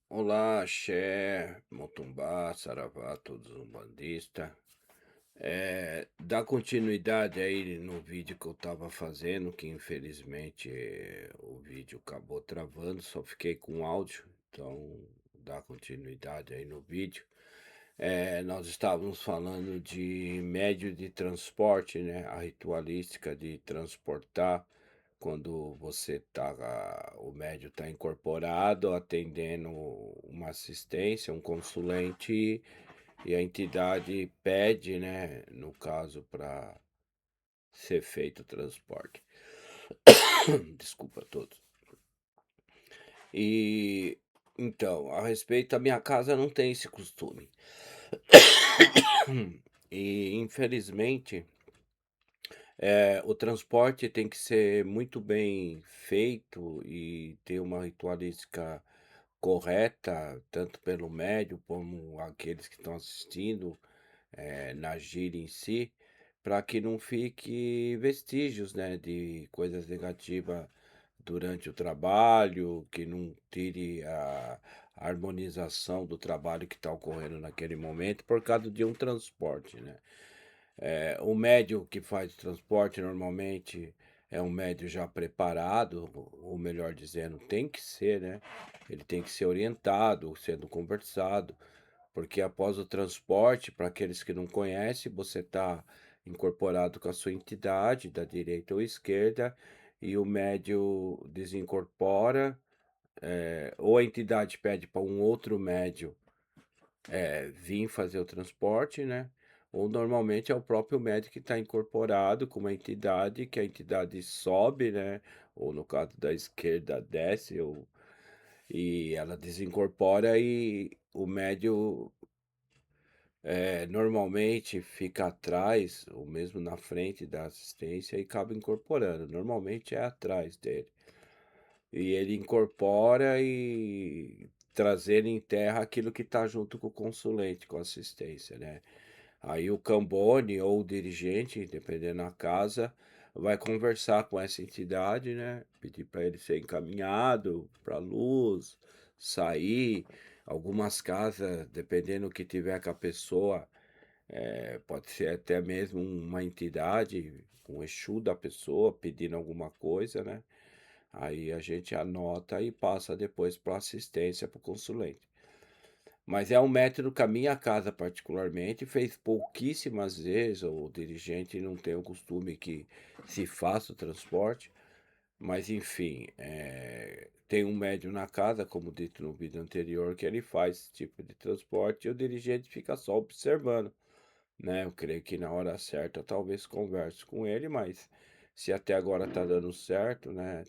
Olá, axé, motumbá, saravá, todos os umbandistas. Dá continuidade aí no vídeo que eu tava fazendo, que infelizmente o vídeo acabou travando, só fiquei com áudio, então dá continuidade aí no vídeo. Nós estávamos falando de médio de transporte, né? A ritualística de transportar quando o médio está incorporado, atendendo uma assistência, um consulente, e a entidade pede, né, no caso, para ser feito o transporte. Desculpa a todos. E então, a respeito, a minha casa não tem esse costume. E infelizmente, o transporte tem que ser muito bem feito e ter uma ritualística correta, tanto pelo médium como aqueles que estão assistindo, na gira em si, para que não fique vestígios, né, de coisas negativas durante o trabalho, que não tire a harmonização do trabalho que está ocorrendo naquele momento por causa de um transporte, né. O médium que faz o transporte normalmente é um médium já preparado, ou melhor dizendo, tem que ser, né? Ele tem que ser orientado, sendo conversado, porque após o transporte, para aqueles que não conhecem, você está incorporado com a sua entidade, da direita ou esquerda, e o médium desincorpora, ou a entidade pede para um outro médium vir fazer o transporte, né? Ou normalmente é o próprio médico que está incorporado com uma entidade, que a entidade sobe, né? Ou no caso da esquerda desce, e ela desincorpora e o médio normalmente fica atrás, ou mesmo na frente da assistência, e acaba incorporando. Normalmente é atrás dele. E ele incorpora e trazer em terra aquilo que está junto com o consulente, com a assistência, né? Aí o Cambone ou o dirigente, dependendo da casa, vai conversar com essa entidade, né? Pedir para ele ser encaminhado para a luz, sair. Algumas casas, dependendo do que tiver com a pessoa, pode ser até mesmo uma entidade, um Exu da pessoa pedindo alguma coisa, né? Aí a gente anota e passa depois para assistência para o consulente. Mas é um método que a minha casa particularmente fez pouquíssimas vezes, o dirigente não tem o costume que se faça o transporte, mas enfim, tem um médium na casa, como dito no vídeo anterior, que ele faz esse tipo de transporte e o dirigente fica só observando, né? Eu creio que na hora certa talvez converse com ele, mas se até agora tá dando certo, né?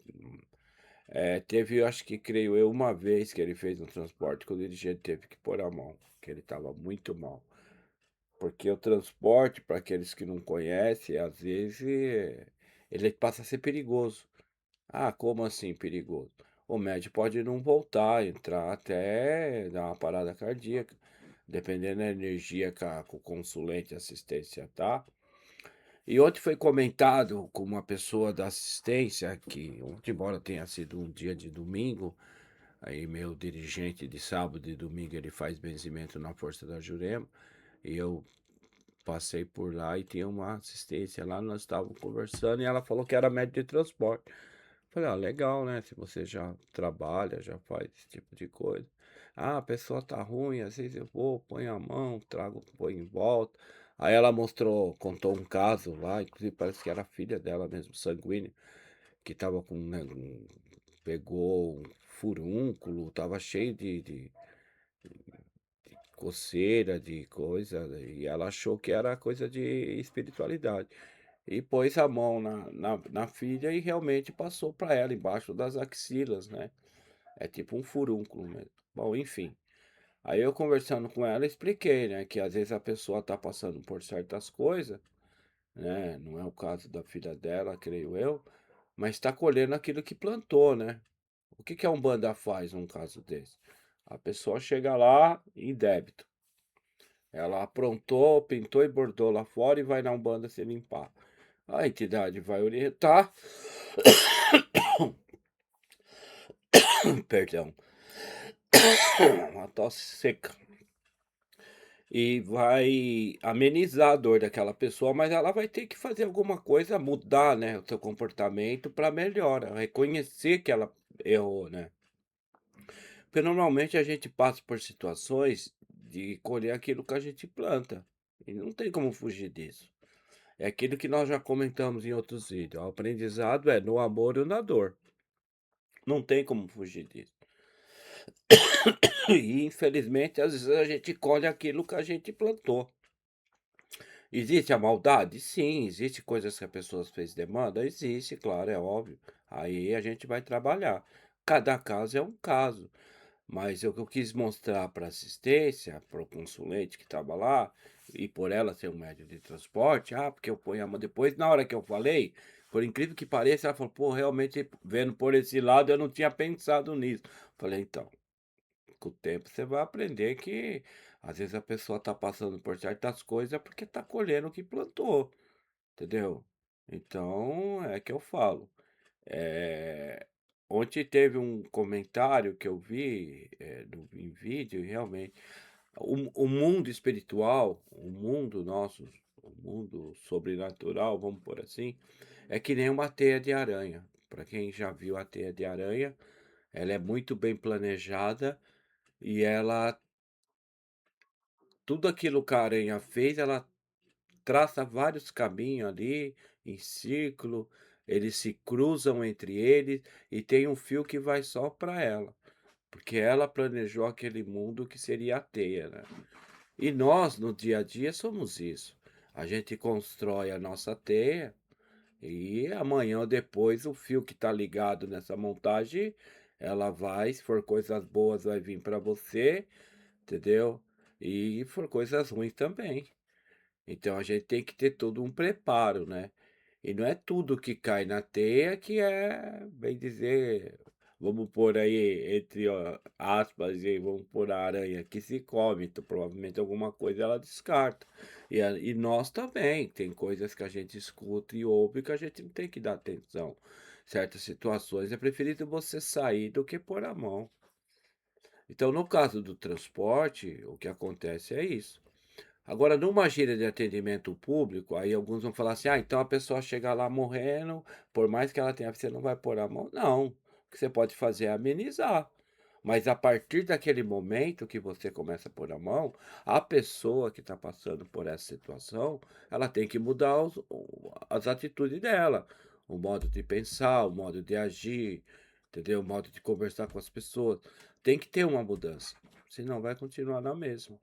Teve, eu acho que creio eu, uma vez que ele fez um transporte que o dirigente teve que pôr a mão, que ele estava muito mal. Porque o transporte, para aqueles que não conhecem, às vezes ele passa a ser perigoso. Ah, como assim perigoso? O médico pode não voltar, entrar até dar uma parada cardíaca, dependendo da energia que o consulente de assistência tá. E ontem foi comentado com uma pessoa da assistência, que ontem, embora tenha sido um dia de domingo, aí meu dirigente de sábado e domingo ele faz benzimento na Força da Jurema, e eu passei por lá e tinha uma assistência lá, nós estávamos conversando e ela falou que era médico de transporte. Falei, ah, legal, né? Se você já trabalha, já faz esse tipo de coisa. Ah, a pessoa tá ruim, às vezes eu vou, ponho a mão, trago, põe em volta. Aí ela mostrou, contou um caso lá, inclusive parece que era a filha dela mesmo, sanguínea, que tava com, né, pegou um furúnculo, tava cheio de coceira, de coisa, e ela achou que era coisa de espiritualidade. E pôs a mão na filha e realmente passou para ela, embaixo das axilas, né? É tipo um furúnculo mesmo. Bom, enfim. Aí eu conversando com ela, expliquei, né? Que às vezes a pessoa tá passando por certas coisas, né? Não é o caso da filha dela, creio eu, mas está colhendo aquilo que plantou, né? O que que a Umbanda faz num caso desse? A pessoa chega lá em débito. Ela aprontou, pintou e bordou lá fora e vai na Umbanda se limpar. A entidade vai orientar, perdão, uma tosse seca. E vai amenizar a dor daquela pessoa, mas ela vai ter que fazer alguma coisa, mudar, né, o seu comportamento para melhora, reconhecer que ela errou, né. Porque normalmente a gente passa por situações de colher aquilo que a gente planta, e não tem como fugir disso. É aquilo que nós já comentamos em outros vídeos, o aprendizado é no amor ou na dor, não tem como fugir disso. E infelizmente, às vezes a gente colhe aquilo que a gente plantou. Existe a maldade? Sim. Existe coisas que a pessoa fez demanda? Existe, claro, é óbvio. Aí a gente vai trabalhar. Cada caso é um caso. Mas o que eu quis mostrar para assistência, para o consulente que estava lá, e por ela ser um médio de transporte, porque eu ponho a mão depois, na hora que eu falei, por incrível que pareça, ela falou: "Pô, realmente, vendo por esse lado, eu não tinha pensado nisso". Falei: "Então, com o tempo você vai aprender que, às vezes, a pessoa está passando por certas coisas porque está colhendo o que plantou, entendeu? Então, é que eu falo. Ontem teve um comentário que eu vi, em vídeo e realmente o mundo espiritual, o mundo nosso, o mundo sobrenatural, vamos por assim, é que nem uma teia de aranha. Para quem já viu a teia de aranha, ela é muito bem planejada e ela tudo aquilo que a aranha fez, ela traça vários caminhos ali, em círculo, eles se cruzam entre eles e tem um fio que vai só para ela, porque ela planejou aquele mundo que seria a teia, né. E nós, no dia a dia, somos isso. A gente constrói a nossa teia e amanhã ou depois o fio que está ligado nessa montagem, ela vai, se for coisas boas, vai vir para você, entendeu? E for coisas ruins também. Então a gente tem que ter todo um preparo, né. E não é tudo que cai na teia que é, bem dizer, vamos pôr aí entre aspas, e vamos pôr a aranha que se come, então provavelmente alguma coisa ela descarta. E nós também, tem coisas que a gente escuta e ouve que a gente não tem que dar atenção. Certas situações é preferível você sair do que pôr a mão. Então no caso do transporte, o que acontece é isso. Agora, numa gira de atendimento público, aí alguns vão falar assim: "Ah, então a pessoa chega lá morrendo, por mais que ela tenha você não vai pôr a mão". Não, o que você pode fazer é amenizar. Mas a partir daquele momento que você começa a pôr a mão, a pessoa que está passando por essa situação, ela tem que mudar as atitudes dela, o modo de pensar, o modo de agir, entendeu? O modo de conversar com as pessoas. Tem que ter uma mudança, senão vai continuar na mesma.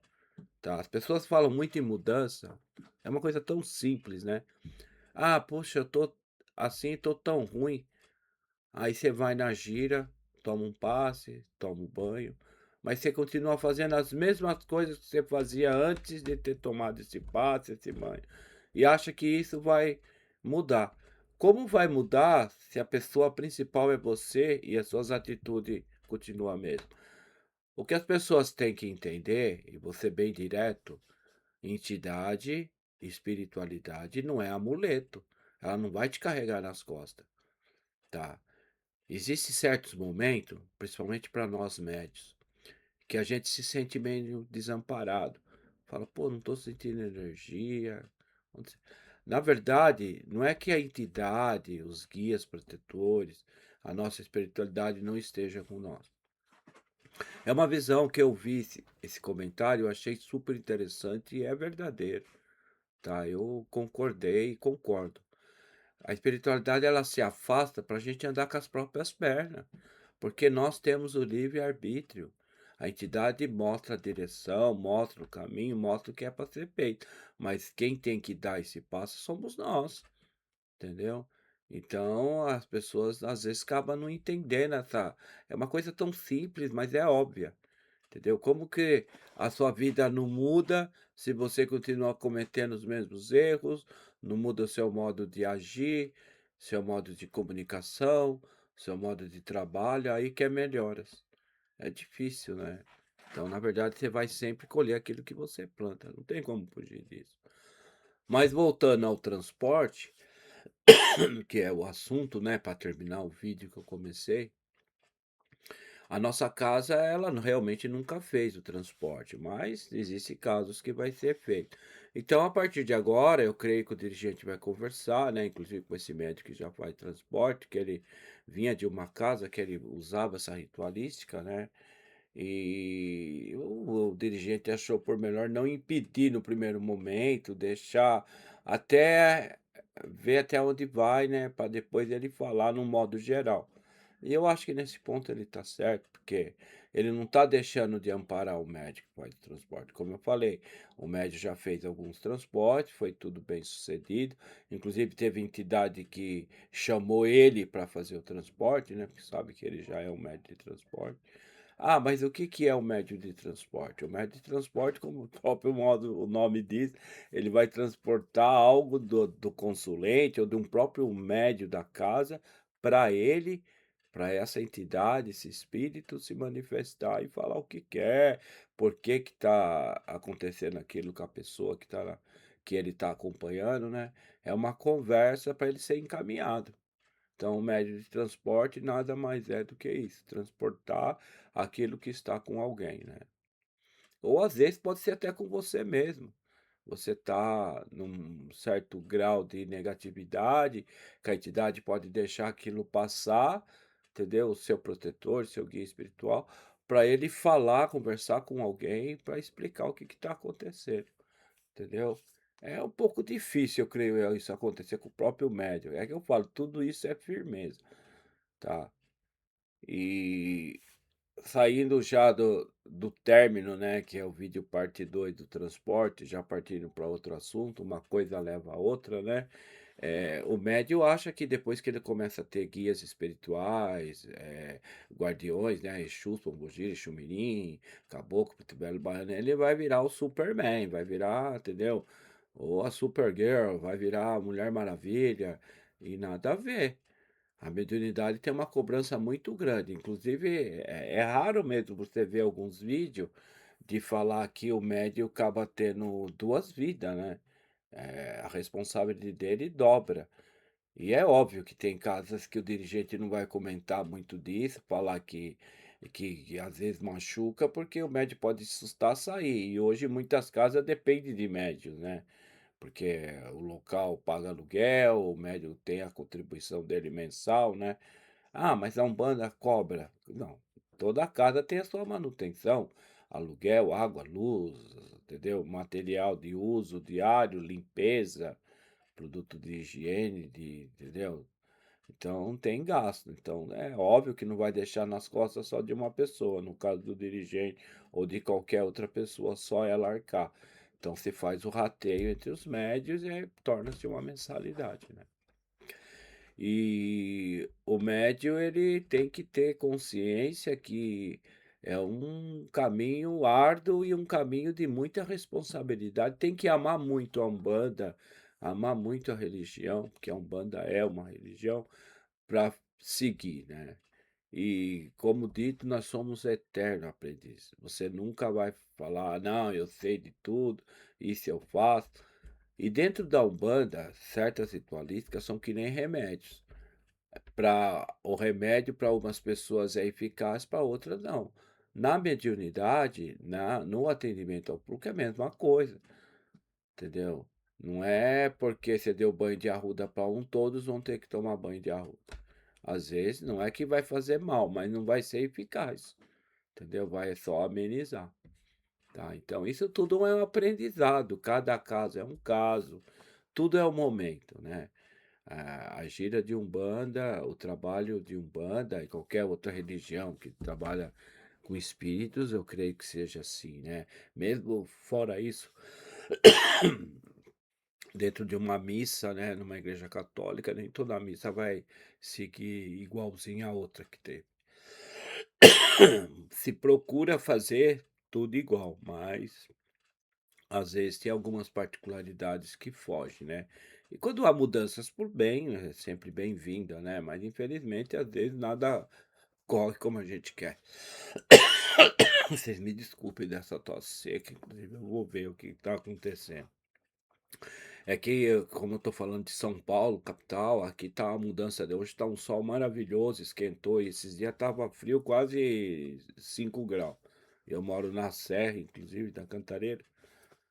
Tá, as pessoas falam muito em mudança, é uma coisa tão simples, né. "Ah, poxa, eu tô assim, tô tão ruim". Aí você vai na gira, toma um passe, toma um banho, mas você continua fazendo as mesmas coisas que você fazia antes de ter tomado esse passe, esse banho, e acha que isso vai mudar. Como vai mudar se a pessoa principal é você e as suas atitudes continuam a mesma? O que as pessoas têm que entender, e vou ser bem direto, entidade, espiritualidade não é amuleto, ela não vai te carregar nas costas, tá. Existem certos momentos, principalmente para nós médios, que a gente se sente meio desamparado. Fala: "Pô, não estou sentindo energia". Onde você na verdade, não é que a entidade, os guias protetores, a nossa espiritualidade não esteja com nós. É uma visão que eu vi esse comentário, eu achei super interessante e é verdadeiro. Tá, eu concordei e concordo. A espiritualidade ela se afasta para a gente andar com as próprias pernas, porque nós temos o livre-arbítrio. A entidade mostra a direção, mostra o caminho, mostra o que é para ser feito, mas quem tem que dar esse passo somos nós, entendeu? Então as pessoas às vezes acabam não entendendo essa. É uma coisa tão simples, mas é óbvia. Entendeu? Como que a sua vida não muda se você continua cometendo os mesmos erros, não muda o seu modo de agir, seu modo de comunicação, seu modo de trabalho, aí que é melhoras. É difícil, né? Então, na verdade, você vai sempre colher aquilo que você planta, não tem como fugir disso. Mas voltando ao transporte, que é o assunto, né, para terminar o vídeo que eu comecei, A nossa casa, ela realmente nunca fez o transporte, mas existem casos que vai ser feito. Então, a partir de agora, eu creio que o dirigente vai conversar, né, inclusive com esse médico que já faz transporte, que ele vinha de uma casa que ele usava essa ritualística, né, e o dirigente achou por melhor não impedir no primeiro momento, deixar até ver até onde vai, né, para depois ele falar no modo geral. E eu acho que nesse ponto ele está certo, porque ele não está deixando de amparar o médico que faz o transporte. Como eu falei, o médico já fez alguns transportes, foi tudo bem sucedido. Inclusive teve entidade que chamou ele para fazer o transporte, né? Porque sabe que ele já é um médico de transporte. Ah, mas o que que é o médio de transporte? O médio de transporte, como o próprio modo o nome diz, ele vai transportar algo do consulente ou de um próprio médio da casa para ele, para essa entidade, esse espírito se manifestar e falar o que quer, por que que está acontecendo aquilo com a pessoa que ele está acompanhando, né? É uma conversa para ele ser encaminhado. Então, o médio de transporte nada mais é do que isso, transportar aquilo que está com alguém, né. Ou às vezes pode ser até com você mesmo. Você está num certo grau de negatividade, que a entidade pode deixar aquilo passar, entendeu? O seu protetor, seu guia espiritual, para ele falar, conversar com alguém para explicar o que está acontecendo, entendeu? É um pouco difícil, eu creio eu, isso acontecer com o próprio médium. É que eu falo, tudo isso é firmeza. Tá. E saindo já do término, né, que é o vídeo parte 2 do transporte, já partindo para outro assunto, uma coisa leva a outra, né. O médium acha que depois que ele começa a ter guias espirituais, guardiões, né, Exus, Pombogira, Exu-mirim, Caboclo, Preto Velho, Baiano, ele vai virar o Superman, vai virar, entendeu, ou a Supergirl, vai virar a Mulher Maravilha, e nada a ver. A mediunidade tem uma cobrança muito grande, inclusive é raro mesmo você ver alguns vídeos de falar que o médium acaba tendo 2 vidas, né, a responsabilidade dele dobra. E é óbvio que tem casas que o dirigente não vai comentar muito disso, falar que às vezes machuca, porque o médium pode assustar, sair, e hoje muitas casas dependem de médios, né. Porque o local paga aluguel, o médium tem a contribuição dele mensal, né. "Ah, mas a Umbanda cobra". Não, toda casa tem a sua manutenção, aluguel, água, luz, entendeu, material de uso diário, limpeza, produto de higiene, entendeu. Então tem gasto, então é óbvio que não vai deixar nas costas só de uma pessoa, no caso do dirigente ou de qualquer outra pessoa, só ela arcar. Então se faz o rateio entre os médios e aí torna-se uma mensalidade, né. E o médio ele tem que ter consciência que é um caminho árduo e um caminho de muita responsabilidade. Tem que amar muito a Umbanda, amar muito a religião, porque a Umbanda é uma religião, para seguir, né. E como dito, nós somos eterno aprendiz. Você nunca vai falar: "Não, eu sei de tudo, isso eu faço". E dentro da Umbanda, certas ritualísticas são que nem remédios. Para o remédio para algumas pessoas é eficaz, para outras não. Na mediunidade, no atendimento ao público é a mesma coisa, entendeu? Não é porque você deu banho de arruda para um, todos vão ter que tomar banho de arruda. Às vezes não é que vai fazer mal, mas não vai ser eficaz, entendeu? Vai só amenizar, tá? Então isso tudo é um aprendizado, cada caso é um caso, tudo é um momento, né? A gira de Umbanda, o trabalho de Umbanda e qualquer outra religião que trabalha com espíritos, eu creio que seja assim, né? Mesmo fora isso, dentro de uma missa, né, numa igreja católica, nem toda missa vai seguir igualzinho a outra que tem. Se procura fazer tudo igual, mas às vezes tem algumas particularidades que fogem, né. E quando há mudanças por bem, é sempre bem-vinda, né, mas infelizmente às vezes nada corre como a gente quer. Vocês me desculpem dessa tosse seca, inclusive eu vou ver o que está acontecendo. É que, como eu tô falando de São Paulo, capital, aqui tá uma mudança de hoje tá um sol maravilhoso, esquentou e esses dias estava frio, quase 5 graus. Eu moro na serra, inclusive, da Cantareira,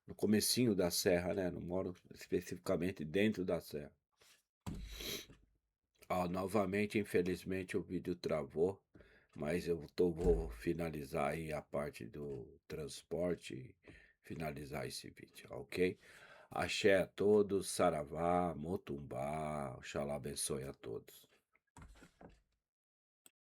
no comecinho da serra, né, não moro especificamente dentro da serra. Ó, novamente, infelizmente, o vídeo travou, mas vou finalizar aí a parte do transporte e finalizar esse vídeo, ok? Axé a todos, saravá, motumbá, Oxalá abençoe a todos.